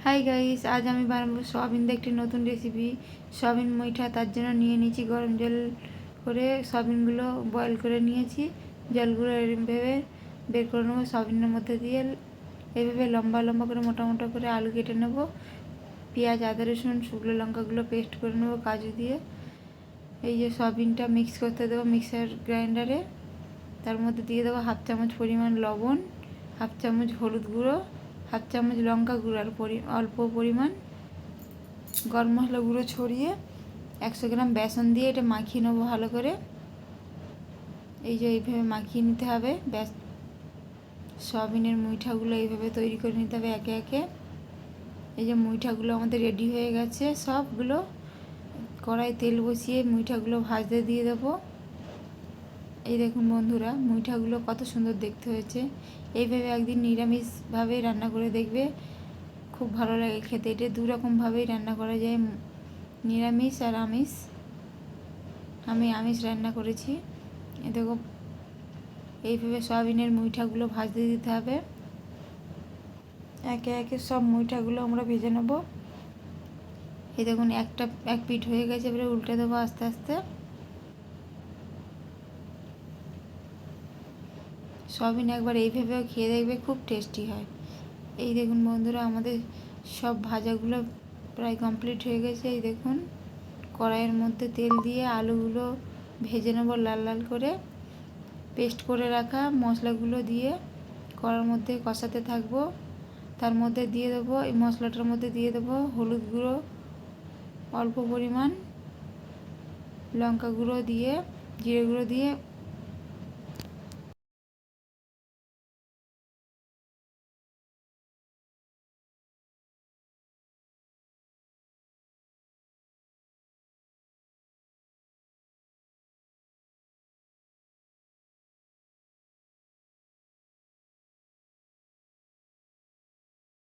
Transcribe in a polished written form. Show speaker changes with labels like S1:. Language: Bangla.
S1: হাই গাইস, আজ আমি বানাবো সয়াবিন দিয়ে একটি নতুন রেসিপি। সয়াবিন মুইঠা। তার জন্য নিয়ে নিয়েছি গরম জল করে সয়াবিনগুলো বয়েল করে নিয়েছি। জলগুলো এভাবে বের করে নেবো সয়াবিনের মধ্যে দিয়ে। এভাবে লম্বা লম্বা করে মোটা মোটা করে আলু কেটে নেবো। পেঁয়াজ, আদা, রসুন, শুকনো লঙ্কাগুলো পেস্ট করে নেবো কাজু দিয়ে। এই যে সয়াবিনটা মিক্স করতে দেবো মিক্সার গ্রাইন্ডারে। তার মধ্যে দিয়ে দেবো হাফ চামচ পরিমাণ লবণ, হাফ চামচ হলুদ গুঁড়ো, হাফ চামচ লঙ্কা গুঁড়ো আর অল্প পরিমাণ গরম মশলা গুঁড়ো ছড়িয়ে 100 গ্রাম বেসন দিয়ে এটা মাখিয়ে নেবো ভালো করে। এই যে এইভাবে মাখিয়ে নিতে হবে। সয়াবিনের মুইঠাগুলো এইভাবে তৈরি করে নিতে হবে একে একে। এই যে মুইঠাগুলো আমাদের রেডি হয়ে গেছে সবগুলো। কড়াই তেল বসিয়ে মুইঠাগুলো ভাজতে দিয়ে দেবো। এই দেখুন বন্ধুরা, মুইঠাগুলো কত সুন্দর দেখতে হয়েছে। এইভাবে একদিন নিরামিষভাবে রান্না করে দেখবে, খুব ভালো লাগে খেতে। এটা দুরকমভাবেই রান্না করা যায়, নিরামিষ আর আমিষ। আমি আমিষ রান্না করেছি। এ দেখো, এইভাবে সয়াবিনের মুইঠাগুলো ভাজতে দিতে হবে। একে একে সব মুইঠাগুলো আমরা ভেজে নেব। এই দেখুন এক পিঠ হয়ে গেছে, এবারে উল্টে দেবো আস্তে আস্তে। সয়াবিন একবার এইভাবেও খেয়ে দেখবে, খুব টেস্টি হয়। এই দেখুন বন্ধুরা, আমাদের সব ভাজাগুলো প্রায় কমপ্লিট হয়ে গেছে। এই দেখুন, কড়াইয়ের মধ্যে তেল দিয়ে আলুগুলো ভেজে নেব লাল লাল করে। পেস্ট করে রাখা মশলাগুলো দিয়ে কড়ার মধ্যে কষাতে থাকবো। তার মধ্যে দিয়ে দেবো, এই মশলাটার মধ্যে দিয়ে দেবো হলুদ গুঁড়ো অল্প পরিমাণ, লঙ্কা গুঁড়ো দিয়ে, জিরে গুঁড়ো দিয়ে